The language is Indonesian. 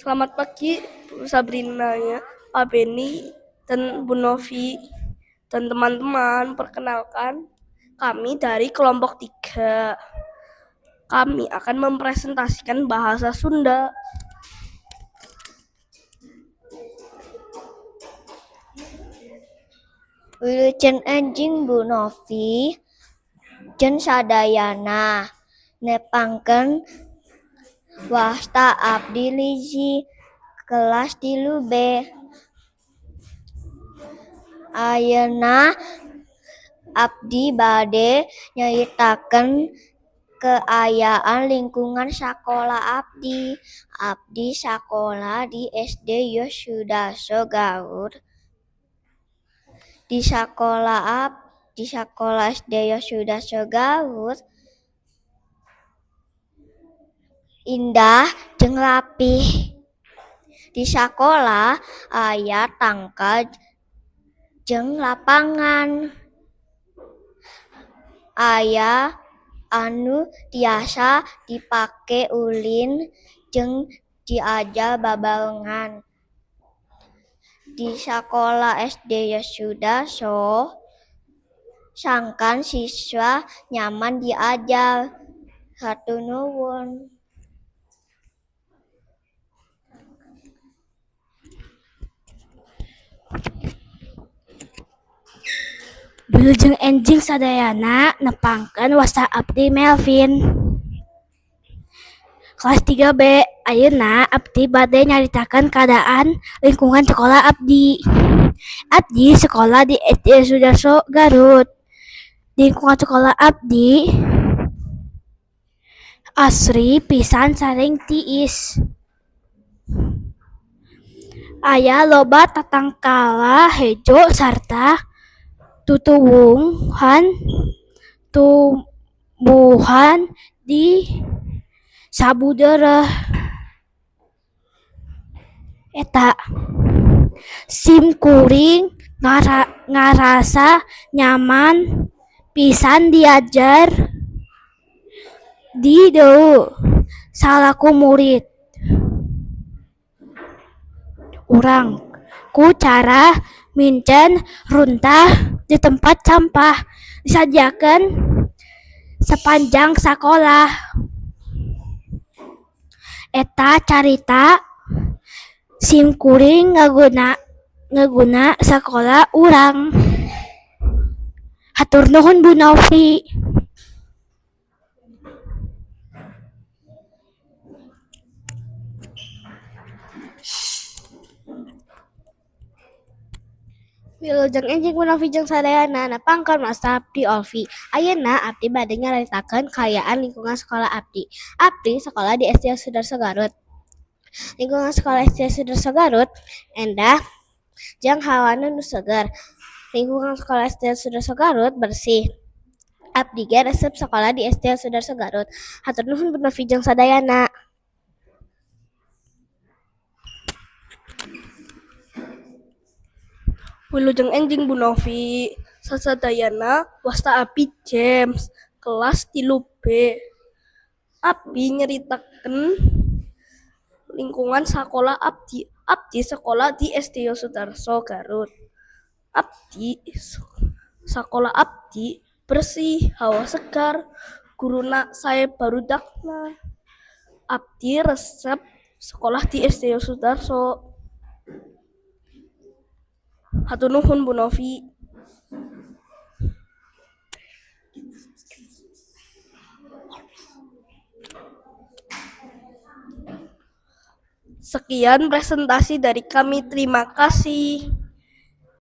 Selamat pagi, Bu Sabrinanya, Pak Beni, dan Bu Novi, dan teman-teman. Perkenalkan, kami dari kelompok 3. Kami akan mempresentasikan bahasa Sunda. Wilujeng enjing Bu Novi jeung sadayana nepangkeun wasta abdi liji kelas 3B. Ayeuna abdi bade nyaritakeun keayaan lingkungan sakola abdi. Abdi sakola di SD Yosudarso Garut. Di sakola SD Yosudarso Garut indah jeung rapih. Di sakola aya tangka jeung lapangan. Aya anu tiasa dipake ulin jeung diajar babarengan. Di sakola SD Yosudarso sangkan siswa nyaman diajar. Hatur nuhun. Wilujeng enjing sadayana nepangkeun wasta abdi Melvin. Kelas 3B. Ayeuna abdi bade nyaritakeun kaadaan lingkungan sekolah abdi. Abdi sekolah di SD Yosudarso Garut. Di lingkungan sekolah abdi asri pisan sareng tiis. Aya loba tatangkala hejo sarta tumbuhan di sabudeureuh eta. Simkuring ngarasa nyaman pisan diajar di dieu salaku murid urang ku cara mincen runtah di tempat sampah disajiakeun sepanjang sakolah. Eta carita simkuring ngaguna sakola urang. Hatur nuhun Bu Novi. Wilujeng enjing Bu Novi jeung sadayana nepangkeun wasta abdi Olvi. Ayeuna abdi bade nyaritakeun kaayaan lingkungan sekolah abdi. Abdi sekolah di SD Yosudarso Garut. Lingkungan sekolah SD Yosudarso Garut endah jeung hawana nu seger. Lingkungan sekolah SD Yosudarso Garut bersih. Abdi ge resep sekolah di SD Yosudarso Garut. Hatur nuhun Bu Novi jeung sadayana. Wilujeng enjing Bu Novi, sasadayana wasta abdi James, kelas 3B. Abdi nyaritakeun lingkungan sakola abdi. Abdi sekolah di SD Yosudarso Garut. Abdi sakola abdi bersih, hawa segar, guruna sae barudakna. Abdi resep sekolah di SD Yosudarso. Hatur nuhun Bu Novi. Sekian presentasi dari kami. Terima kasih.